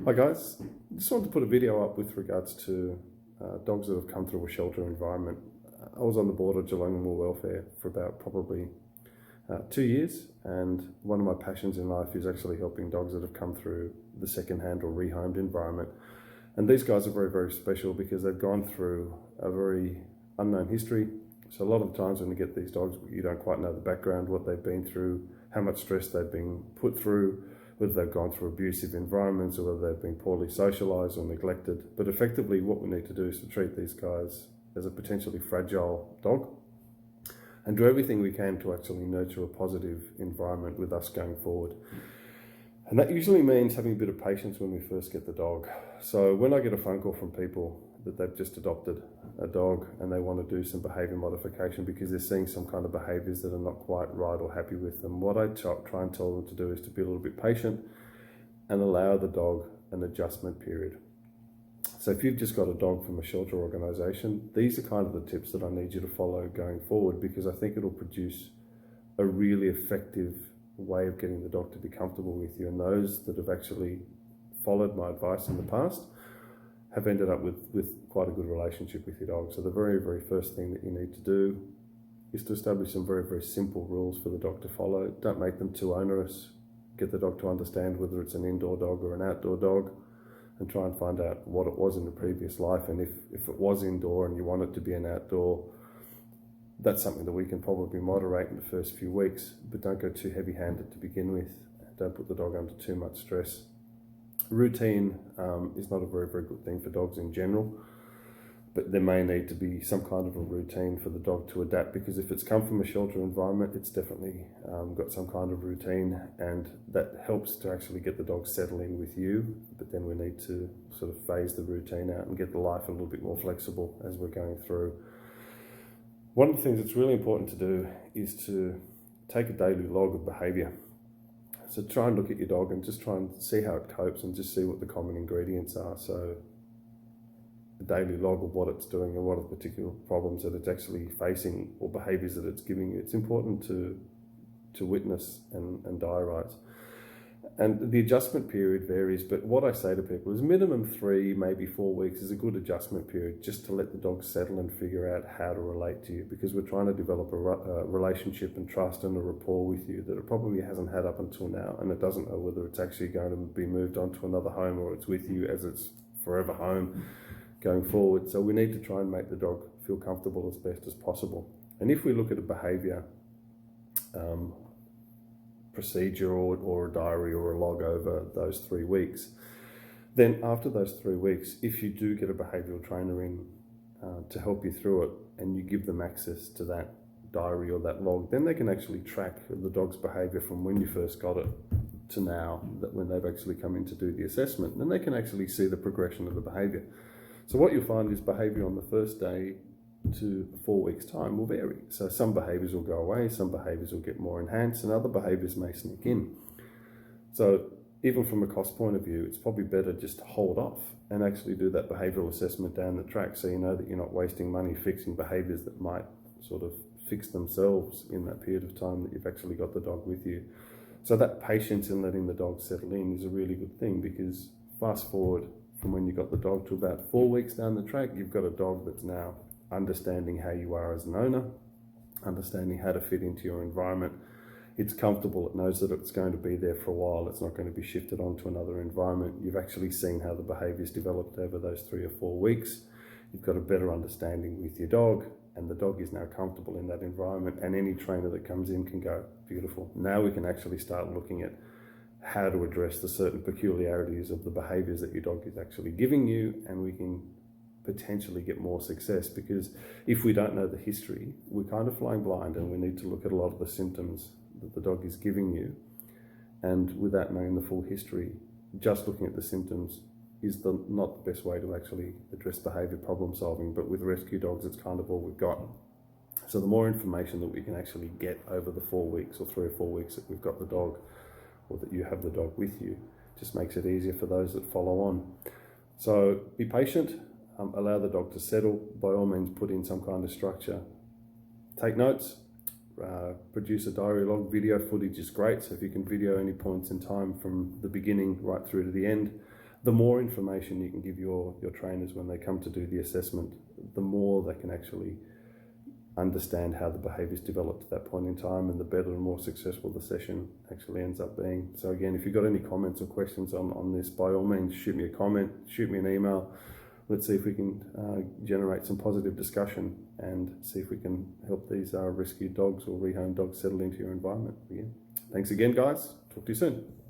Hi guys, just wanted to put a video up with regards to dogs that have come through a shelter environment. I was on the board of Geelong Animal Welfare for about probably 2 years, and one of my passions in life is actually helping dogs that have come through the second-hand or rehomed environment. And these guys are very, very special because they've gone through a very unknown history. So a lot of the times when you get these dogs, you don't quite know the background, what they've been through, how much stress they've been put through, whether they've gone through abusive environments or whether they've been poorly socialised or neglected. But effectively what we need to do is to treat these guys as a potentially fragile dog and do everything we can to actually nurture a positive environment with us going forward. And that usually means having a bit of patience when we first get the dog. So when I get a phone call from people that they've just adopted a dog and they want to do some behaviour modification because they're seeing some kind of behaviours that are not quite right or happy with them, what I try and tell them to do is to be a little bit patient and allow the dog an adjustment period. So if you've just got a dog from a shelter organisation, these are kind of the tips that I need you to follow going forward, because I think it'll produce a really effective way of getting the dog to be comfortable with you. And those that have actually followed my advice in the past have ended up with quite a good relationship with your dog. So the very, very first thing that you need to do is to establish some very, very simple rules for the dog to follow. Don't make them too onerous. Get the dog to understand whether it's an indoor dog or an outdoor dog, and try and find out what it was in the previous life. And if it was indoor and you want it to be an outdoor, that's something that we can probably moderate in the first few weeks, but don't go too heavy-handed to begin with. Don't put the dog under too much stress. Routine is not a very, very good thing for dogs in general, but there may need to be some kind of a routine for the dog to adapt, because if it's come from a shelter environment, it's definitely got some kind of routine, and that helps to actually get the dog settled in with you. But then we need to sort of phase the routine out and get the life a little bit more flexible as we're going through. One of the things that's really important to do is to take a daily log of behaviour. So try and look at your dog and just try and see how it copes and just see what the common ingredients are. So a daily log of what it's doing and what are the particular problems that it's actually facing or behaviours that it's giving you. It's important to witness and diarise. And the adjustment period varies, but what I say to people is minimum 3, maybe 4 weeks is a good adjustment period, just to let the dog settle and figure out how to relate to you, because we're trying to develop a relationship and trust and a rapport with you that it probably hasn't had up until now, and it doesn't know whether it's actually going to be moved on to another home or it's with you as its forever home going forward. So we need to try and make the dog feel comfortable as best as possible. And if we look at a behaviour procedure or a diary or a log over those 3 weeks, then after those 3 weeks, if you do get a behavioural trainer in to help you through it, and you give them access to that diary or that log, then they can actually track the dog's behaviour from when you first got it to now, that when they've actually come in to do the assessment, then they can actually see the progression of the behaviour. So what you'll find is behaviour on the first day to 4 weeks' time will vary. So some behaviours will go away, some behaviours will get more enhanced, and other behaviours may sneak in. So even from a cost point of view, it's probably better just to hold off and actually do that behavioural assessment down the track, so you know that you're not wasting money fixing behaviours that might sort of fix themselves in that period of time that you've actually got the dog with you. So that patience in letting the dog settle in is a really good thing, because fast forward from when you got the dog to about 4 weeks down the track, you've got a dog that's now understanding how you are as an owner, understanding how to fit into your environment. It's comfortable, it knows that it's going to be there for a while, it's not going to be shifted onto another environment. You've actually seen how the behaviour's developed over those 3 or 4 weeks. You've got a better understanding with your dog, and the dog is now comfortable in that environment, and any trainer that comes in can go, beautiful. Now we can actually start looking at how to address the certain peculiarities of the behaviours that your dog is actually giving you, and we can potentially get more success. Because if we don't know the history, we're kind of flying blind, and we need to look at a lot of the symptoms that the dog is giving you, and without knowing the full history, just looking at the symptoms is not the best way to actually address behaviour problem solving. But with rescue dogs, it's kind of all we've got. So the more information that we can actually get over the 4 weeks or 3 or 4 weeks that we've got the dog, or that you have the dog with you, just makes it easier for those that follow on. So be patient. Allow the dog to settle. By all means, put in some kind of structure. Take notes, produce a diary log. Video footage is great, so if you can video any points in time from the beginning right through to the end, the more information you can give your trainers when they come to do the assessment, the more they can actually understand how the behaviours developed at that point in time, and the better and more successful the session actually ends up being. So again, if you've got any comments or questions on this, by all means, shoot me a comment, shoot me an email. Let's see if we can generate some positive discussion and see if we can help these rescued dogs or rehomed dogs settle into your environment again. Thanks again, guys. Talk to you soon.